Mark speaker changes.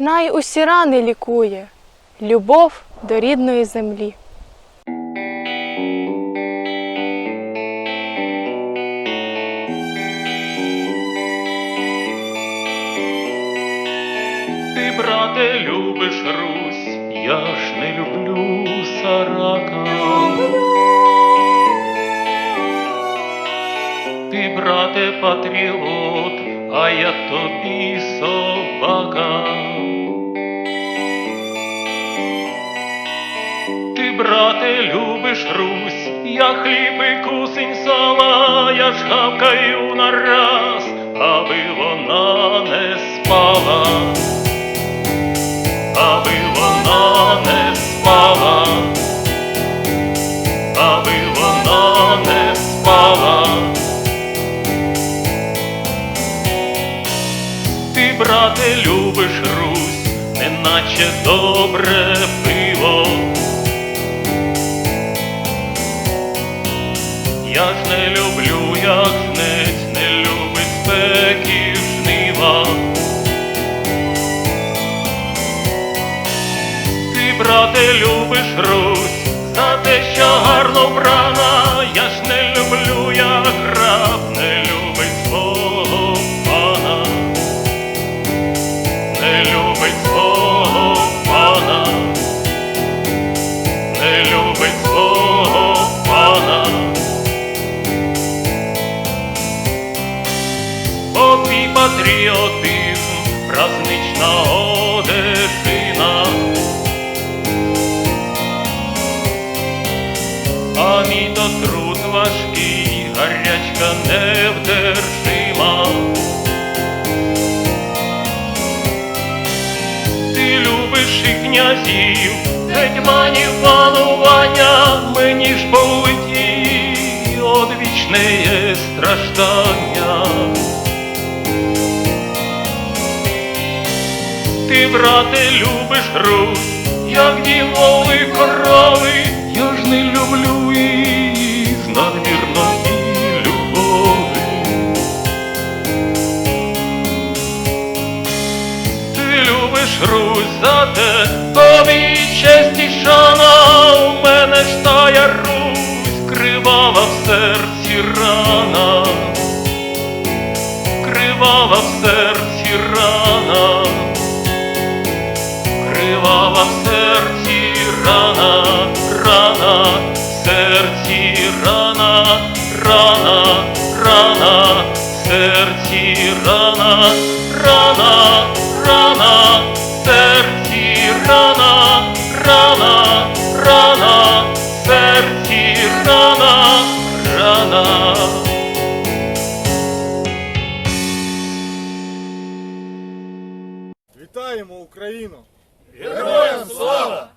Speaker 1: най усі рани лікує, любов до рідної землі.
Speaker 2: Ти, брате, любиш Русь, я ж не люблю сарака. Ти, брате, патріот, а я тобі собака. Ти, брате, любиш Русь, я хліб і кусень сала, я ж гавкаю нараз, аби вона не спала. Аби вона не спала, аби вона не спала. Ти, брате, любиш Русь, неначе добре пиво. Я ж не люблю, як жнець не любить спеки жнива. Ти, брате, любиш Русь, за те, що гарно вбрана, я ж не люблю, як раб не любить свого пана. Не любить свого пана, не любить свого пана. О, твій патріотизм, празнична одежина, а мій то труд важкий, гарячка невдержима. Ти любиш і князів, гетьманів панування, мені ж полеті одвічне страждання. Ти, брате, любиш Русь, як діволи корови, я ж не люблю її з надмірної любові. Ти любиш Русь, за те тобі честь і шана, у мене ж тая Русь, кривава в серці рана, кривава в серці рана. Кривава в серці рана, рана, в серці рана, рана, рана, в серці рана, рана, рана, в серці рана, рана, рана, в серці рана, рана.
Speaker 3: Вітаємо Україну!
Speaker 4: Героям слава!